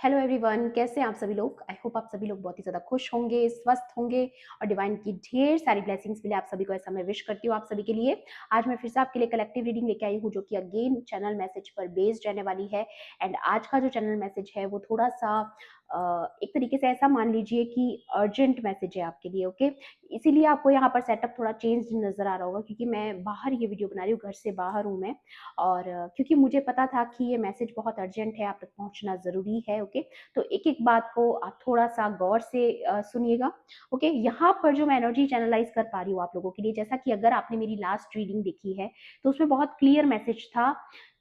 Hello everyone, कैसे हैं आप सभी लोग। आई होप आप सभी लोग बहुत ही ज़्यादा खुश होंगे, स्वस्थ होंगे और डिवाइन की ढेर सारी ब्लेसिंग्स मिले आप सभी को, ऐसा मैं विश करती हूँ आप सभी के लिए। आज मैं फिर से आपके लिए कलेक्टिव रीडिंग लेके आई हूँ, जो कि अगेन चैनल मैसेज पर बेस्ड रहने वाली है। एंड आज का जो चैनल मैसेज है वो थोड़ा सा एक तरीके से ऐसा मान लीजिए कि अर्जेंट मैसेज है आपके लिए। ओके, इसीलिए आपको यहाँ पर सेटअप थोड़ा चेंज नज़र आ रहा होगा, क्योंकि मैं बाहर ये वीडियो बना रही हूँ, घर से बाहर हूँ मैं। और क्योंकि मुझे पता था कि ये मैसेज बहुत अर्जेंट है, आप तक पहुँचना ज़रूरी है। ओके, तो एक-एक बात को आप थोड़ा-सा गौर से सुनिएगा। ओके, यहाँ पर जो मैं एनर्जी चैनलाइज़ कर पा रही हूँ आप लोगों के लिए, जैसा कि अगर आपने मेरी लास्ट रीडिंग देखी है, तो उसमें बहुत क्लियर मैसेज था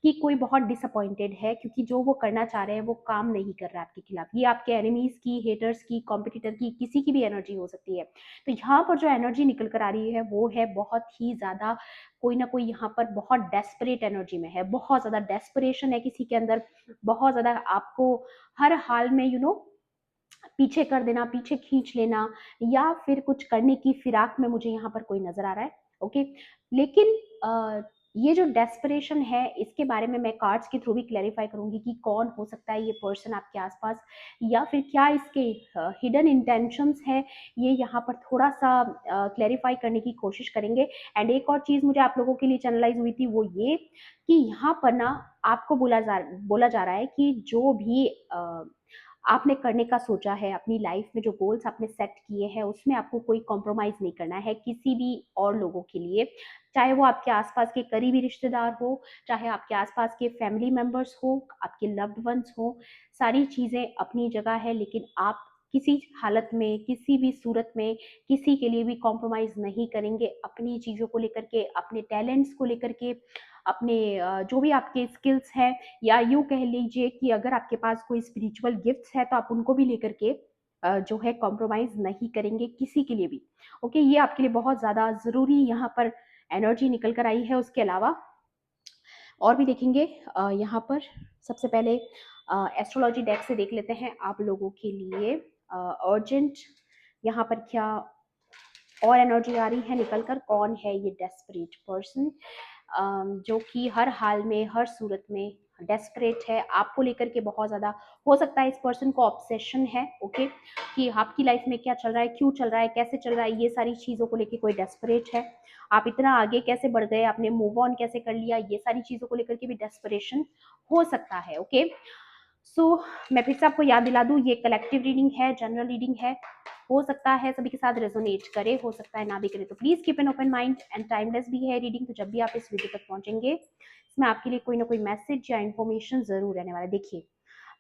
कि कोई बहुत डिसअपॉइंटेड है, क्योंकि जो वो करना चाह रहे हैं वो काम नहीं कर रहा है आपके खिलाफ। ये आपके एनिमीज़ की, हेटर्स की, कॉम्पिटिटर की, किसी की भी एनर्जी हो सकती है। तो यहाँ पर जो एनर्जी निकल कर आ रही है वो है बहुत ही ज़्यादा, कोई ना कोई यहाँ पर बहुत डेस्परेट एनर्जी में है, बहुत ज़्यादा डेस्परेशन है किसी के अंदर, बहुत ज़्यादा आपको हर हाल में पीछे कर देना, पीछे खींच लेना, या फिर कुछ करने की फिराक में मुझे यहाँ पर कोई नज़र आ रहा है। ओके, लेकिन ये जो डेस्परेशन है इसके बारे में मैं कार्ड्स के थ्रू भी क्लैरिफाई करूँगी कि कौन हो सकता है ये पर्सन आपके आस-पास, या फिर क्या इसके हिडन इंटेंशंस है, ये यहाँ पर थोड़ा-सा क्लैरिफाई करने की कोशिश करेंगे। एंड एक और चीज़ मुझे आप लोगों के लिए चैनलाइज़ हुई थी वो ये कि यहाँ पर ना आपको बोला जा रहा है कि जो भी आपने करने का सोचा है, अपनी लाइफ में जो गोल्स आपने सेट किए हैं उसमें आपको कोई कॉम्प्रोमाइज़ नहीं करना है किसी भी और लोगों के लिए। चाहे वो आपके आस-पास के करीबी रिश्तेदार हो, चाहे आपके आस-पास के फैमिली मेंबर्स हो, आपके लव्ड वन्स हो, सारी चीज़ें अपनी जगह है, लेकिन आप किसी हालत में, किसी भी सूरत में किसी के लिए भी कॉम्प्रोमाइज़ नहीं करेंगे। अपनी चीज़ों को लेकर के, अपने टैलेंट्स को लेकर के, अपने जो भी आपके स्किल्स हैं, या यूँ कह लीजिए कि अगर आपके पास कोई स्पिरिचुअल गिफ्ट्स है तो आप उनको भी लेकर के जो है कॉम्प्रोमाइज़ नहीं करेंगे किसी के लिए भी। ओके, ये आपके लिए बहुत ज़्यादा ज़रूरी यहाँ पर एनर्जी निकल कर आई है। उसके अलावा और भी देखेंगे यहाँ पर। सबसे पहले एस्ट्रोलॉजी डेक से देख लेते हैं आप लोगों के लिए अर्जेंट यहाँ पर क्या और एनर्जी आ रही है निकल कर। कौन है ये डेस्परेट पर्सन जो कि हर हाल में, हर सूरत में डेस्परेट है आपको लेकर के। बहुत ज़्यादा हो सकता है इस पर्सन को ऑब्सेशन है। ओके, कि आपकी लाइफ में क्या चल रहा है, क्यों चल रहा है, कैसे चल रहा है, ये सारी चीज़ों को लेकर कोई डेस्परेट है। आप इतना आगे कैसे बढ़ गए, आपने मूव ऑन कैसे कर लिया, ये सारी चीज़ों को लेकर के भी डेस्परेशन हो सकता है। ओके, सो मैं फिर से आपको याद दिला दूँ, ये कलेक्टिव रीडिंग है, जनरल रीडिंग है। हो सकता है सभी के साथ रेजोनेट करे, हो सकता है ना भी करे, तो please keep an open mind. And timeless भी है रीडिंग, तो जब भी आप इस वीडियो तक पहुँचेंगे, इसमें आपके लिए कोई ना कोई मैसेज या इन्फॉर्मेशन ज़रूर रहने वाला है। देखिए,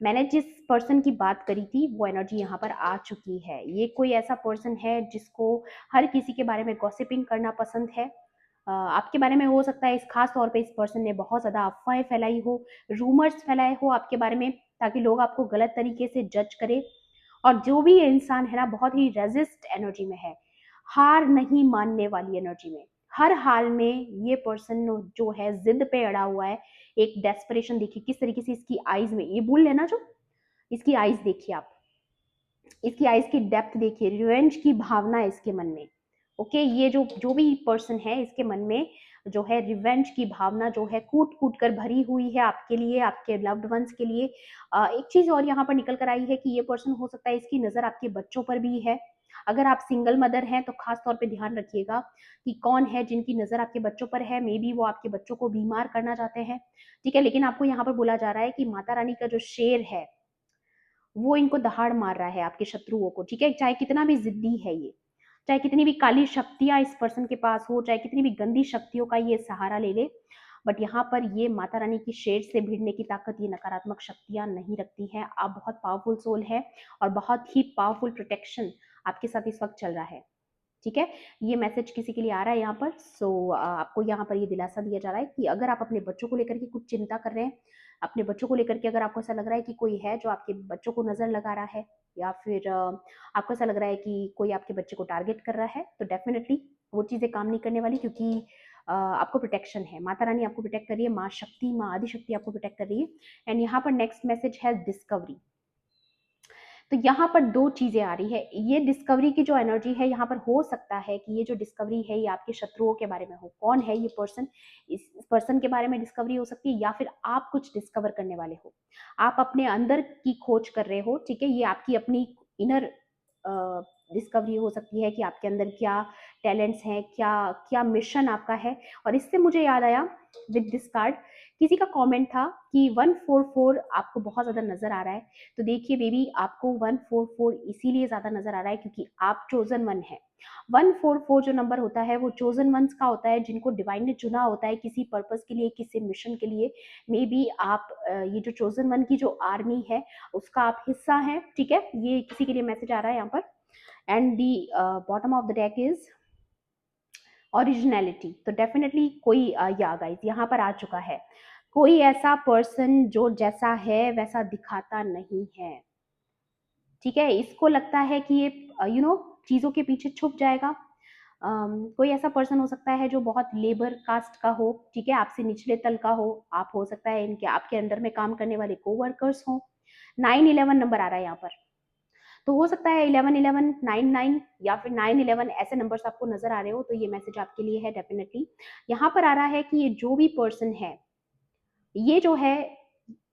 मैंने जिस पर्सन की बात करी थी, वो एनर्जी यहाँ पर आ चुकी है। ये कोई ऐसा पर्सन है जिसको हर किसी के बारे में गॉसिपिंग करना पसंद है। आपके बारे में हो सकता है इस खास तौर पे इस पर्सन ने बहुत ज़्यादा अफ़वाहें फैलाई हो, रूमर्स फैलाए हो आपके बारे में, ताकि लोग आपको गलत तरीके से जज करें। और जो भी ये इंसान है ना, बहुत ही रेज़िस्ट एनर्जी में है, हार नहीं मानने वाली एनर्जी में। हर हाल में ये पर्सन जो है ज़िद पे अड़ा हुआ है। एक डेस्परेशन देखिए किस तरीके से इसकी आईज़ में, ये बुल है ना जो, इसकी आईज़ देखिए आप। इसकी आईज़ की डेप्थ देखिए, रिवेंज की भावना है इसके मन में। ओके, ये जो जो भी पर्सन है इसके मन में जो है रिवेंज की भावना जो है कूट-कूट कर भरी हुई है आपके लिए, आपके लव्ड वन्स के लिए। एक चीज़ और यहाँ पर निकल कर आई है कि ये पर्सन हो सकता है इसकी नज़र आपके बच्चों पर भी है। अगर आप सिंगल मदर हैं तो खास तौर पे ध्यान रखिएगा कि कौन है जिनकी नज़र आपके बच्चों पर है। मेबी वो आपके बच्चों को बीमार करना चाहते हैं, ठीक है? लेकिन आपको यहाँ पर बोला जा रहा है कि माता रानी का जो शेर है वो इनको दहाड़ मार रहा है, आपके शत्रुओं को, ठीक है? चाहे कितना भी ज़िद्दी है ये, चाहे कितनी भी काली शक्तियाँ इस पर्सन के पास हो, चाहे कितनी भी गंदी शक्तियों का ये सहारा ले ले, बट यहाँ पर ये माता रानी की शेर से भिड़ने की ताकत ये नकारात्मक शक्तियाँ नहीं रखती हैं। आप बहुत पावरफुल सोल हैं और बहुत ही पावरफुल प्रोटेक्शन आपके साथ इस वक़्त चल रहा है। ठीक है? ये मैसेज किसी के लिए आ रहा है यहाँ पर। आपको यहाँ पर ये दिलासा दिया जा रहा है कि अगर आप अपने बच्चों को लेकर के कुछ चिंता कर रहे हैं, अपने बच्चों को लेकर के अगर आपको ऐसा लग रहा है कि कोई है जो आपके बच्चों को नज़र लगा रहा है, या फिर आपको ऐसा लग रहा है कि कोई आपके बच्चे को टारगेट कर रहा है, तो डेफ़िनिटली वो चीज़ें काम नहीं करने वाली, क्योंकि आपको प्रोटेक्शन है। माता रानी आपको प्रोटेक्ट कर रही है, माँ शक्ति, माँ आदिशक्ति आपको प्रोटेक्ट कर रही है। एंड यहाँ पर नेक्स्ट मैसेज है डिस्कवरी। तो यहाँ पर दो चीजें आ रही है। ये डिस्कवरी की जो एनर्जी है यहाँ पर, हो सकता है कि ये जो डिस्कवरी है ये आपके शत्रुओं के बारे में हो। कौन है ये पर्सन, इस पर्सन के बारे में डिस्कवरी हो सकती है, या फिर आप कुछ डिस्कवर करने वाले हो, आप अपने अंदर की खोज कर रहे हो। ठीक है, ये आपकी अपनी इनर डिस्कवरी हो सकती है कि आपके अंदर क्या टैलेंट्स हैं, क्या क्या मिशन आपका है। और इससे मुझे याद आया विद दिस कार्ड, किसी का कमेंट था कि 144 आपको बहुत ज़्यादा नज़र आ रहा है। तो देखिए बेबी, आपको 144 इसीलिए ज़्यादा नज़र आ रहा है क्योंकि आप चोजन वन है। 144 जो नंबर होता है वो चोजन वंस का होता है, जिनको डिवाइन ने चुना होता है किसी पर्पस के लिए, किसी मिशन के लिए। मे बी आप ये जो चोजन वन की जो आर्मी है उसका आप हिस्सा हैं। ठीक है, ये किसी के लिए मैसेज आ रहा है यहाँ पर। And the bottom of the deck is originality. तो डेफिनेटली कोई या गाइस यहाँ पर आ चुका है, कोई ऐसा पर्सन जो जैसा है वैसा दिखाता नहीं है। ठीक है, इसको लगता है कि ये चीज़ों के पीछे छुप जाएगा। कोई ऐसा पर्सन हो सकता है जो बहुत लेबर कास्ट का हो। ठीक है, आपसे निचले तल का हो। आप हो सकता है इनके आपके अंडर में काम करने वाले कोवर्कर्स हों। 911 नंबर आ रहा है यहाँ पर, तो हो सकता है 1111, 99 या फिर 911 ऐसे नंबर्स आपको नजर आ रहे हो, तो ये मैसेज आपके लिए है डेफिनेटली। यहाँ पर आ रहा है कि ये जो भी पर्सन है, ये जो है,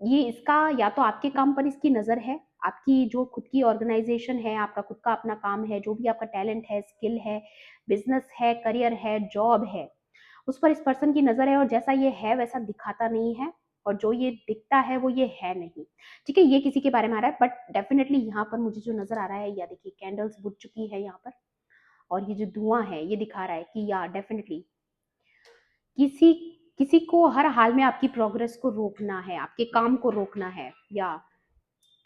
ये इसका या तो आपके काम पर इसकी नज़र है, आपकी जो खुद की ऑर्गेनाइजेशन है, आपका खुद का अपना काम है, जो भी आपका टैलेंट है, स्किल है, बिजनेस है, करियर है, जॉब है, उस पर इस पर्सन की नज़र है। और जैसा ये है वैसा दिखाता नहीं है, और जो ये दिखता है वो ये है नहीं। ठीक है, ये किसी के बारे में आ रहा है, बट डेफिनेटली यहाँ पर मुझे जो नज़र आ रहा है, या देखिए कैंडल्स बुझ चुकी है यहाँ पर, और ये जो धुआं है ये दिखा रहा है कि या डेफिनेटली किसी किसी को हर हाल में आपकी प्रोग्रेस को रोकना है, आपके काम को रोकना है। या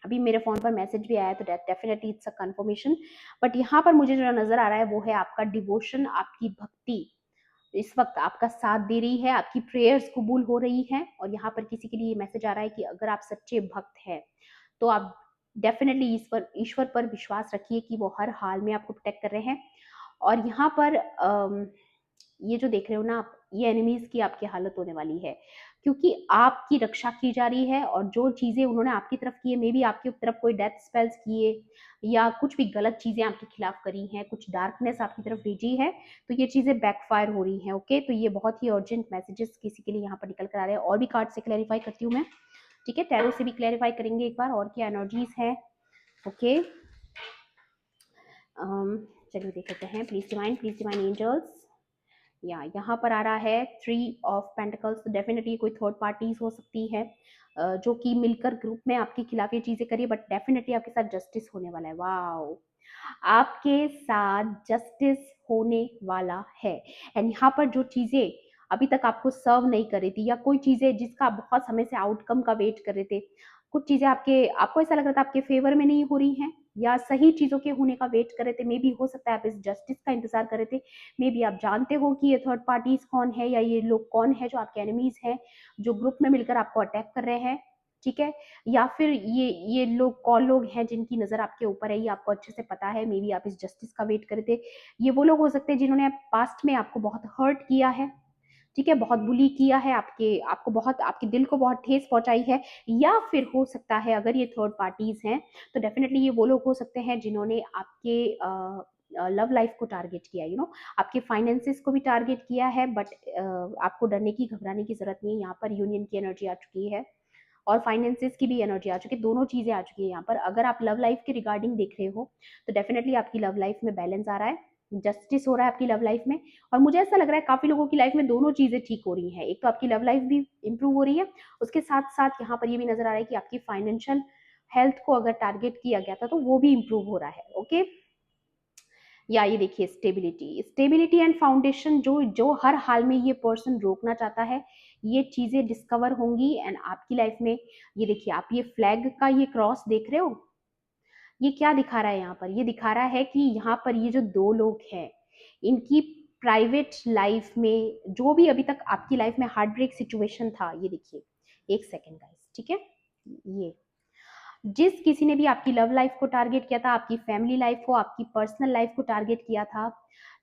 अभी मेरे फोन पर मैसेज भी आया, तो definitely it's a confirmation. But यहाँ पर मुझे जो नजर आ रहा है वो है आपका डिवोशन, आपकी भक्ति इस वक्त आपका साथ दे रही है, आपकी प्रेयर्स कबूल हो रही हैं। और यहाँ पर किसी के लिए मैसेज आ रहा है कि अगर आप सच्चे भक्त हैं तो आप डेफिनेटली ईश्वर ईश्वर पर विश्वास रखिए कि वो हर हाल में आपको प्रोटेक्ट कर रहे हैं। और यहाँ पर ये जो देख रहे हो ना आप, ये एनिमीज की आपकी हालत होने वाली है, क्योंकि आपकी रक्षा की जा रही है। और जो चीजें उन्होंने आपकी तरफ की है, मे बी आपकी तरफ कोई डेथ स्पेल्स किए या कुछ भी गलत चीजें आपके खिलाफ करी हैं, कुछ डार्कनेस आपकी तरफ भेजी है, तो ये चीजें बैकफायर हो रही हैं। ओके, तो ये बहुत ही अर्जेंट मैसेजेस किसी के लिए यहाँ पर निकल कर आ रहे हैं। और भी कार्ड से क्लैरिफाई करती हूँ मैं। ठीक है, टैरो से भी क्लैरिफाई करेंगे एक बार, और क्या एनर्जीज है। ओके, चलिए देख लेते हैं। Please divine angels. या यहाँ पर आ रहा है 3 ऑफ पेंटिकल्स। तो डेफिनेटली कोई थर्ड पार्टीज हो सकती है जो कि मिलकर ग्रुप में आपके खिलाफ ये चीजें करिए, बट डेफिनेटली आपके साथ जस्टिस होने वाला है। वाओ, आपके साथ जस्टिस होने वाला है। एंड यहाँ पर जो चीजें अभी तक आपको सर्व नहीं कर रही थी, या कोई चीजें जिसका आप बहुत समय से आउटकम का वेट कर रहे थे, कुछ चीजें आपको ऐसा लग रहा था आपके फेवर में नहीं हो रही हैं, या सही चीजों के होने का वेट कर रहे थे। मे बी हो सकता है आप इस जस्टिस का इंतजार कर रहे थे। मे बी आप जानते हो कि ये थर्ड पार्टीज कौन है, या ये लोग कौन है जो आपके एनिमीज हैं, जो ग्रुप में मिलकर आपको अटैक कर रहे हैं। ठीक है, या फिर ये लोग कौन लोग हैं जिनकी नजर आपके ऊपर है, ये आपको अच्छे से पता है। मे बी आप इस जस्टिस का वेट कर रहे थे। ये वो लोग हो सकते हैं जिन्होंने पास्ट में आपको बहुत हर्ट किया है। ठीक है, बहुत बुली किया है, आपको बहुत, आपके दिल को बहुत ठेस पहुंचाई है। या फिर हो सकता है अगर ये थर्ड पार्टीज हैं तो डेफिनेटली ये वो लोग हो सकते हैं जिन्होंने आपके लव लाइफ को टारगेट किया, आपके फाइनेंसेस को भी टारगेट किया है। बट आपको डरने की, घबराने की जरूरत नहीं है। यहाँ पर यूनियन की एनर्जी आ चुकी है, और फाइनेंसेस की भी एनर्जी आ चुकी है। दोनों चीजें आ चुकी है यहाँ पर। अगर आप लव लाइफ के रिगार्डिंग देख रहे हो तो डेफिनेटली आपकी लव लाइफ में बैलेंस आ रहा है, जस्टिस हो रहा है आपकी लव लाइफ में। और मुझे ऐसा लग रहा है काफी लोगों की लाइफ में दोनों चीजें ठीक हो रही हैं। एक तो आपकी लव लाइफ भी इंप्रूव हो रही है, उसके साथ साथ यहाँ पर ये भी नजर आ रहा है कि आपकी फाइनेंशियल हेल्थ को अगर टारगेट किया गया था तो वो भी इंप्रूव हो रहा है। ओके, या ये देखिए स्टेबिलिटी एंड फाउंडेशन, जो हर हाल में ये पर्सन रोकना चाहता है, ये चीजें डिस्कवर होंगी। एंड आपकी लाइफ में ये देखिए, आप ये फ्लैग का ये क्रॉस देख रहे हो, ये क्या दिखा रहा है यहाँ पर? ये दिखा रहा है कि यहाँ पर ये जो दो लोग हैं, इनकी प्राइवेट लाइफ में जो भी अभी तक आपकी लाइफ में हार्ट ब्रेक सिचुएशन था, ये देखिए, एक सेकेंड गाइस, ठीक है, ये जिस किसी ने भी आपकी लव लाइफ को टारगेट किया था, आपकी फैमिली लाइफ को, आपकी पर्सनल लाइफ को टारगेट किया था,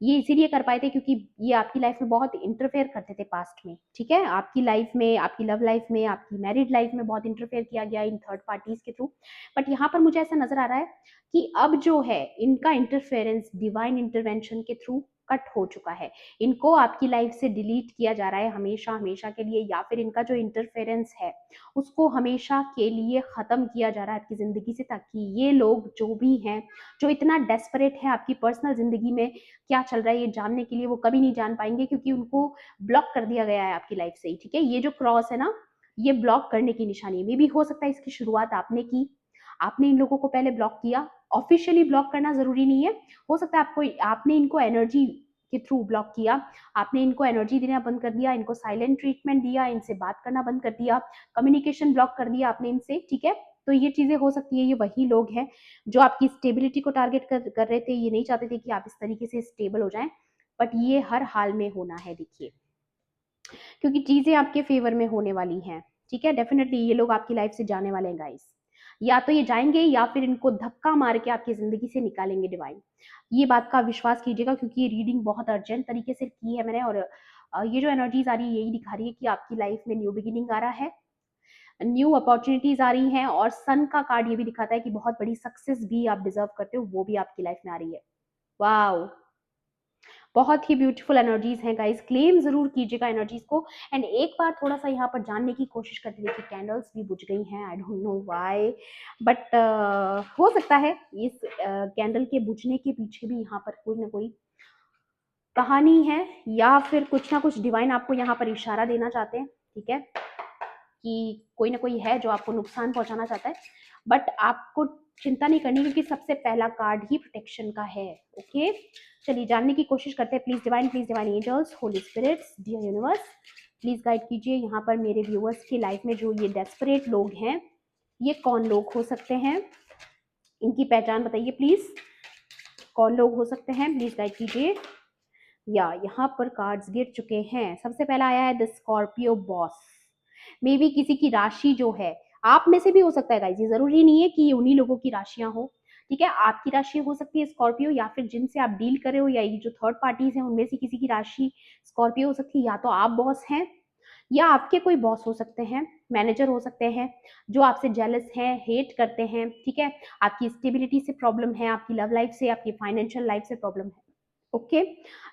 ये इसीलिए कर पाए थे क्योंकि ये आपकी लाइफ में बहुत इंटरफेयर करते थे पास्ट में, ठीक है? आपकी लाइफ में, आपकी लव लाइफ में, आपकी मैरिड लाइफ में बहुत इंटरफेयर किया गया इन थर्ड पार्टीज के थ्रू। बट यहाँ पर मुझे ऐसा नजर आ रहा है कि अब जो है इनका इंटरफेरेंस डिवाइन इंटरवेंशन के थ्रू कट हो चुका है। इनको आपकी लाइफ से डिलीट किया जा रहा है हमेशा हमेशा के लिए, या फिर इनका जो इंटरफेरेंस है उसको हमेशा के लिए ख़त्म किया जा रहा है आपकी ज़िंदगी से, ताकि ये लोग जो भी हैं, जो इतना डेस्परेट है आपकी पर्सनल ज़िंदगी में क्या चल रहा है ये जानने के लिए, वो कभी नहीं जान पाएंगे क्योंकि उनको ब्लॉक कर दिया गया है आपकी लाइफ से ही, ठीक है? ये जो क्रॉस है ना, ये ब्लॉक करने की निशानी में भी हो सकता है इसकी शुरुआत आपने की, आपने इन लोगों को पहले ब्लॉक किया। ऑफिशियली ब्लॉक करना ज़रूरी नहीं है, हो सकता है आपको आपने इनको एनर्जी के थ्रू ब्लॉक किया, आपने इनको एनर्जी देना बंद कर दिया, इनको साइलेंट ट्रीटमेंट दिया, इनसे बात करना बंद कर दिया, कम्युनिकेशन ब्लॉक कर दिया आपने इनसे, ठीक है? तो ये चीज़ें हो सकती है, ये वही लोग हैं जो आपकी स्टेबिलिटी को टारगेट कर रहे थे, ये नहीं चाहते थे कि आप इस तरीके से स्टेबल हो जाएं, बट ये हर हाल में होना है देखिए, क्योंकि चीज़ें आपके फेवर में होने वाली हैं, ठीक है? डेफिनेटली ये लोग आपकी लाइफ से जाने वाले हैं गाइस, या तो ये जाएंगे या फिर इनको धक्का मार के आपकी ज़िंदगी से निकालेंगे डिवाइन। ये बात का विश्वास कीजिएगा क्योंकि ये रीडिंग बहुत अर्जेंट तरीके से की है मैंने, और ये जो एनर्जीज आ रही है यही दिखा रही है कि आपकी लाइफ में न्यू बिगिनिंग आ रहा है, न्यू अपॉर्चुनिटीज आ रही हैं, और सन का कार्ड ये भी दिखाता है कि बहुत बड़ी सक्सेस भी आप डिजर्व करते हो, वो भी आपकी लाइफ में आ रही है। वाओ, बहुत ही ब्यूटीफुल एनर्जीज हैं गाइस, क्लेम जरूर कीजिएगा एनर्जीज को। एंड एक बार थोड़ा सा यहाँ पर जानने की कोशिश करते देखिए, कैंडल्स भी बुझ गई हैं, I don't know why, but हो सकता है इस कैंडल के बुझने के पीछे भी यहाँ पर कोई ना कोई कहानी है, या फिर कुछ ना कुछ डिवाइन आपको यहाँ पर इशारा देना चाहते हैं, ठीक है? कि कोई ना कोई है जो आपको नुकसान पहुंचाना चाहता है, बट आपको चिंता नहीं करनी क्योंकि सबसे पहला कार्ड ही प्रोटेक्शन का है। ओके, चलिए जानने की कोशिश करते हैं। Please divine angels, holy spirits, dear universe, please guide कीजिए यहाँ पर मेरे व्यूअर्स की लाइफ में जो ये डेस्परेट लोग हैं, ये कौन लोग हो सकते हैं, इनकी पहचान बताइए प्लीज, कौन लोग हो सकते हैं, प्लीज गाइड कीजिए। या यहाँ पर कार्ड्स गिर चुके हैं। सबसे पहला आया है the Scorpio boss. May be किसी की राशि जो है, आप में से भी हो सकता है गाइस, ये जरूरी नहीं है कि ये उन्हीं लोगों की राशियां हो, ठीक है? आपकी राशि हो सकती है स्कॉर्पियो, या फिर जिनसे आप डील कर रहे हो, या ये जो थर्ड पार्टीज हैं उनमें से किसी की राशि स्कॉर्पियो हो सकती है। या तो आप बॉस हैं, या आपके कोई बॉस हो सकते हैं, मैनेजर हो सकते हैं, जो आपसे जेलस हैं, हेट करते हैं, ठीक है? आपकी स्टेबिलिटी से प्रॉब्लम है, आपकी लव लाइफ से, आपकी फाइनेंशियल लाइफ से प्रॉब्लम है, ओके?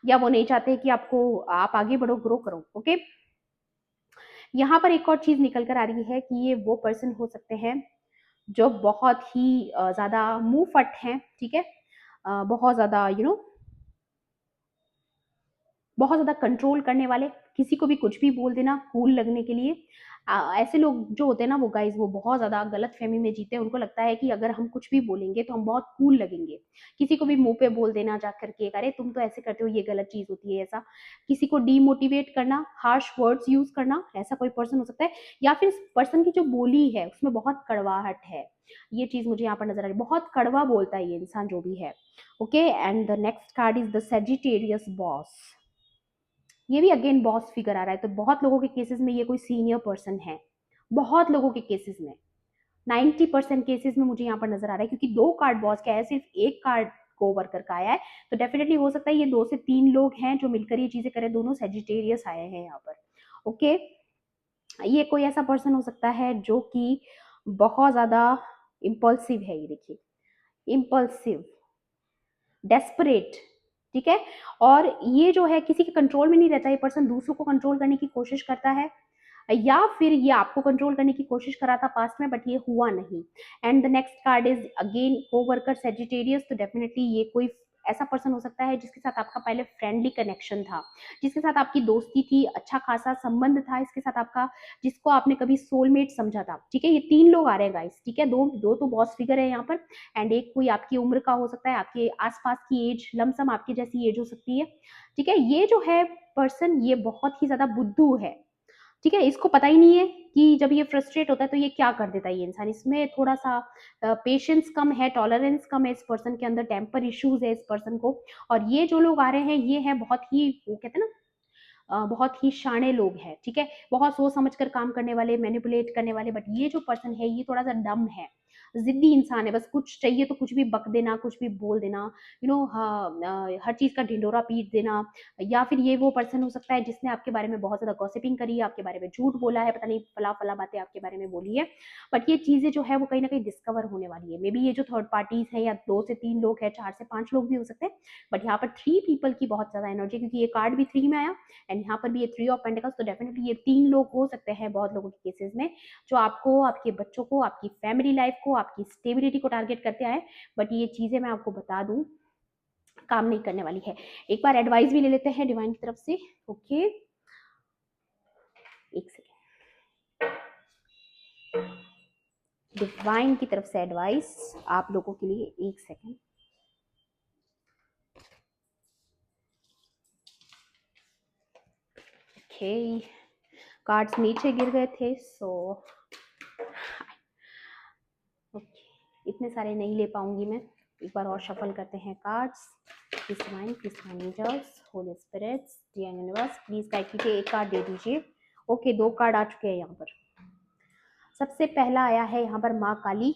या वो नहीं चाहते कि आप आगे बढ़ो, ग्रो करो, ओके? यहाँ पर एक और चीज निकल कर आ रही है कि ये वो पर्सन हो सकते हैं जो बहुत ही ज्यादा मुंह फट हैं, ठीक है? बहुत ज्यादा बहुत ज़्यादा कंट्रोल करने वाले, किसी को भी कुछ भी बोल देना कूल लगने के लिए। ऐसे लोग जो होते हैं ना वो गाइस, वो बहुत ज़्यादा गलतफ़हमी में जीते हैं। उनको लगता है कि अगर हम कुछ भी बोलेंगे तो हम बहुत कूल लगेंगे। किसी को भी मुँह पे बोल देना जा कर के, अरे तुम तो ऐसे करते हो, ये गलत चीज़ होती है ऐसा। किसी को डीमोटिवेट करना, हार्श वर्ड्स यूज़ करना, ऐसा कोई पर्सन हो सकता है। या फिर इस पर्सन की जो बोली है उसमें बहुत कड़वाहट है। ये चीज़ मुझे यहाँ पर नज़र आ रही है। बहुत कड़वा बोलता है ये इंसान जो भी है। Okay, and the next card is the Sagittarius boss. ये भी अगेन बॉस फिगर आ रहा है, तो बहुत लोगों के केसेस में ये कोई सीनियर पर्सन है, बहुत लोगों के केसेस में, 90% केसेस में मुझे यहाँ पर नजर आ रहा है, क्योंकि दो कार्ड बॉस का है, सिर्फ एक कार्ड को वर्कर का आया है, तो डेफिनेटली हो सकता है ये 2 से 3 लोग हैं जो मिलकर ये चीजें करें। दोनों सेजिटेरियस आए हैं यहाँ पर, ओके? ये कोई ऐसा पर्सन हो सकता है जो कि बहुत ज्यादा इम्पल्सिव है, ये देखिए, इम्पल्सिव, डेस्परेट, ठीक है? और ये जो है किसी के कंट्रोल में नहीं रहता, ये पर्सन दूसरों को कंट्रोल करने की कोशिश करता है, या फिर ये आपको कंट्रोल करने की कोशिश करा था पास्ट में, बट ये हुआ नहीं। And the next card is again co-worker Sagittarius, तो डेफिनेटली ये कोई ऐसा पर्सन हो सकता है जिसके साथ आपका पहले फ्रेंडली कनेक्शन था, जिसके साथ आपकी दोस्ती थी, अच्छा खासा संबंध था इसके साथ आपका, जिसको आपने कभी सोलमेट समझा था, ठीक है? ये 3 लोग आ रहे हैं गाइस, ठीक है? दो दो तो बॉस फिगर है यहाँ पर, एंड एक कोई आपकी उम्र का हो सकता है, आपके आसपास की एज, लमसम आपकी जैसी एज हो सकती है, ठीक है? ये जो है पर्सन, ये बहुत ही ज्यादा बुद्धू है, ठीक है? इसको पता ही नहीं है कि जब ये फ्रस्ट्रेट होता है तो ये क्या कर देता है ये इंसान। इसमें थोड़ा सा पेशेंस कम है, टॉलरेंस कम है इस पर्सन के अंदर, टेम्पर इश्यूज है इस पर्सन को। और ये जो लोग आ रहे हैं ये है बहुत ही, वो कहते हैं ना, बहुत ही शाणे लोग हैं, ठीक है? बहुत सोच समझ कर काम करने वाले, मैनिपुलेट करने वाले, बट ये जो पर्सन है ये थोड़ा सा डम है, ज़िद्दी इंसान है, बस कुछ चाहिए तो कुछ भी बक देना, कुछ भी बोल देना, हर चीज़ का ढिंढोरा पीट देना, या फिर ये वो पर्सन हो सकता है जिसने आपके बारे में बहुत ज़्यादा गॉसिपिंग करी है, आपके बारे में झूठ बोला है, पता नहीं फला-फला बातें आपके बारे में बोली है। बट ये चीज़ें जो है वो कहीं न कहीं डिस्कवर होने वाली है। मेबी ये जो थर्ड पार्टीज़ हैं या 2 से 3 लोग हैं, 4 से 5 लोग भी हो सकते हैं। बट यहाँ पर 3 पीपल की बहुत ज़्यादा एनर्जी, क्योंकि ये कार्ड भी 3 में आया एंड यहाँ पर भी ये 3 ऑफ पेंटिकल्स, तो डेफिनिटली ये 3 लोग हो सकते हैं बहुत लोगों के केसेस में, जो आपको, आपके बच्चों को, आपकी फैमिली लाइफ को, आपकी स्टेबिलिटी को टारगेट करते आए। बट ये चीज़ें मैं आपको बता दूँ, काम नहीं करने वाली है। एक बार एडवाइस भी ले लेते हैं डिवाइन की तरफ से। ओके, एक सेकेंड। डिवाइन की तरफ से एडवाइस आप लोगों के लिए, एक सेकेंड। ओके, कार्ड्स नीचे गिर गए थे, सो ओके, इतने सारे नहीं ले पाऊंगी मैं। एक बार और शफल करते हैं cards. Please divine, please divine angels, holy spirits, divine universe, please guide कीजिए। एक कार्ड दे दीजिए। ओके, 2 कार्ड आ चुके हैं यहाँ पर। सबसे पहला आया है यहाँ पर माँ काली।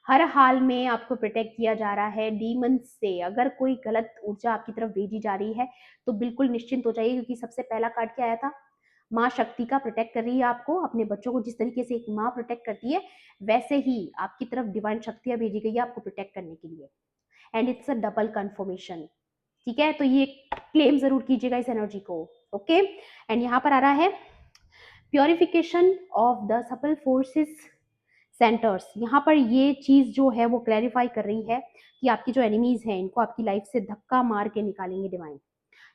हर हाल में आपको प्रोटेक्ट किया जा रहा है डीमंस से। अगर कोई गलत ऊर्जा आपकी तरफ भेजी जा रही है तो बिल्कुल निश्चिंत हो जाइए, क्योंकि सबसे पहला कार्ड क्या आया था, माँ शक्ति का प्रोटेक्ट कर रही है आपको। अपने बच्चों को जिस तरीके से एक माँ प्रोटेक्ट करती है, वैसे ही आपकी तरफ डिवाइन शक्तियां भेजी गई है आपको प्रोटेक्ट करने के लिए। And it's a double confirmation. ठीक है, तो ये क्लेम जरूर कीजिएगा इस एनर्जी को। ओके, एंड यहाँ पर आ रहा है purification of the subtle forces centres. यहाँ पर ये चीज जो है वो क्लैरिफाई कर रही है कि आपकी जो एनिमीज हैं इनको आपकी लाइफ से धक्का मार के निकालेंगे डिवाइन।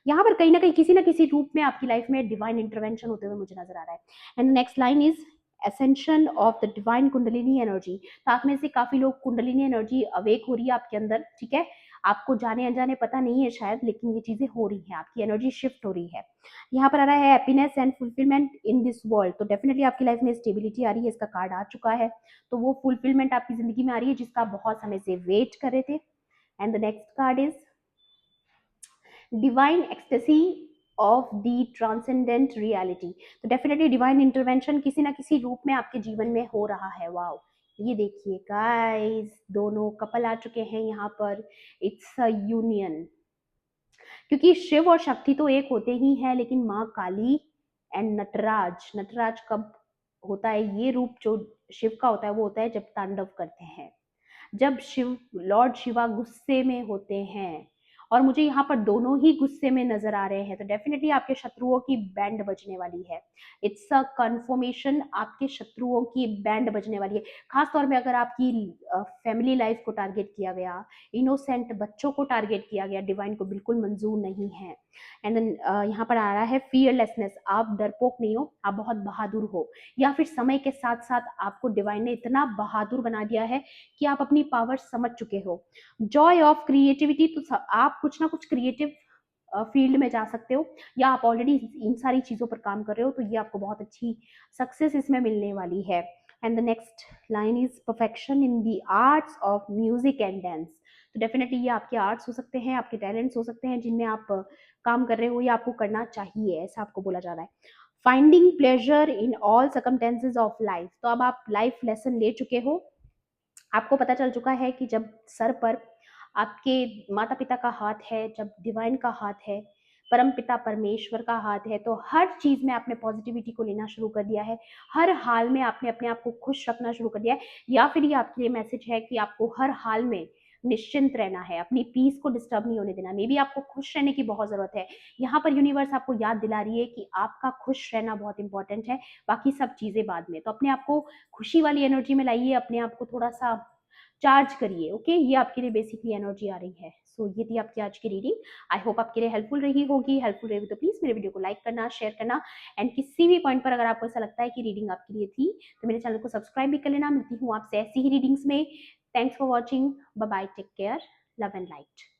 यहाँ पर कहीं ना कहीं किसी ना किसी रूप में आपकी लाइफ में डिवाइन इंटरवेंशन होते हुए मुझे नजर आ रहा है। And next line is ascension of the divine kundalini energy. तो आप में से काफी लोग कुंडलिनी एनर्जी अवेक हो रही है आपके अंदर। ठीक है, आपको जाने अनजाने पता नहीं है शायद, लेकिन ये चीजें हो रही हैं, आपकी एनर्जी शिफ्ट हो रही है। यहाँ पर आ रहा है happiness and fulfilment in this world. तो डेफिनेटली आपकी लाइफ में स्टेबिलिटी आ रही है, इसका कार्ड आ चुका है। तो वो फुलफिलमेंट आपकी जिंदगी में आ रही है जिसका आप बहुत समय से वेट कर रहे थे। And the next card is divine ecstasy of the transcendent reality. तो डेफिनेटली डिवाइन इंटरवेंशन किसी ना किसी रूप में आपके जीवन में हो रहा है। वाओ, ये देखिए गाइस, दोनों कपल आ चुके हैं यहाँ पर। इट्स अ यूनियन, क्योंकि शिव और शक्ति तो एक होते ही हैं, लेकिन माँ काली एंड नटराज, नटराज कब होता है, ये रूप जो शिव का होता है वो होता है जब तांडव करते हैं, जब शिव, लॉर्ड शिवा गुस्से में होते हैं। और मुझे यहाँ पर दोनों ही गुस्से में नजर आ रहे हैं, तो डेफिनेटली आपके शत्रुओं की बैंड बजने वाली है। इट्स अ कन्फर्मेशन, आपके शत्रुओं की बैंड बजने वाली है। खास तौर पे अगर आपकी फैमिली लाइफ को टारगेट किया गया, इनोसेंट बच्चों को टारगेट किया गया, डिवाइन को बिल्कुल मंजूर नहीं है। एंड देन यहाँ पर आ रहा है फियरलेसनेस। आप डरपोक नहीं हो, आप बहुत बहादुर हो, या फिर समय के साथ साथ आपको डिवाइन ने इतना बहादुर बना दिया है कि आप अपनी पावर समझ चुके हो। जॉय ऑफ क्रिएटिविटी, तो आप कुछ ना कुछ क्रिएटिव फील्ड में जा सकते हो, या आप ऑलरेडी इन सारी चीज़ों पर काम कर रहे हो, तो ये आपको बहुत अच्छी सक्सेस इसमें मिलने वाली है। And the next line is perfection in the arts of music and dance. तो डेफिनेटली ये आपके आर्ट्स हो सकते हैं, आपके टैलेंट्स हो सकते हैं जिनमें आप काम कर रहे हो या आपको करना चाहिए, ऐसा आपको बोला जा रहा है। Finding pleasure in all circumstances of life. तो अब आप लाइफ लेसन ले चुके हो, आपको पता चल चुका है कि जब सर पर आपके माता पिता का हाथ है, जब डिवाइन का हाथ है, परम पिता परमेश्वर का हाथ है, तो हर चीज में आपने पॉजिटिविटी को लेना शुरू कर दिया है। हर हाल में आपने अपने आप को खुश रखना शुरू कर दिया है, या फिर ये आपके लिए मैसेज है कि आपको हर हाल में निश्चिंत रहना है, अपनी पीस को डिस्टर्ब नहीं होने देना। मे बी आपको खुश रहने की बहुत जरूरत है। यहाँ पर यूनिवर्स आपको याद दिला रही है कि आपका खुश रहना बहुत इंपॉर्टेंट है, बाकी सब चीजें बाद में। तो अपने आप को खुशी वाली एनर्जी में लाइए, अपने आप को थोड़ा सा चार्ज करिए। ओके, ये आपके लिए बेसिकली एनर्जी आ रही है। सो ये थी आपकी आज की रीडिंग। आई होप आपके लिए हेल्पफुल रही होगी। हेल्पफुल रही तो प्लीज मेरे वीडियो को लाइक करना, शेयर करना, एंड किसी भी पॉइंट पर अगर आपको ऐसा लगता है कि रीडिंग आपके लिए थी तो मेरे चैनल को सब्सक्राइब भी कर लेना। मिलती हूँ आपसे ऐसी ही रीडिंग्स में। Thanks for watching, bye bye, take care, love and light.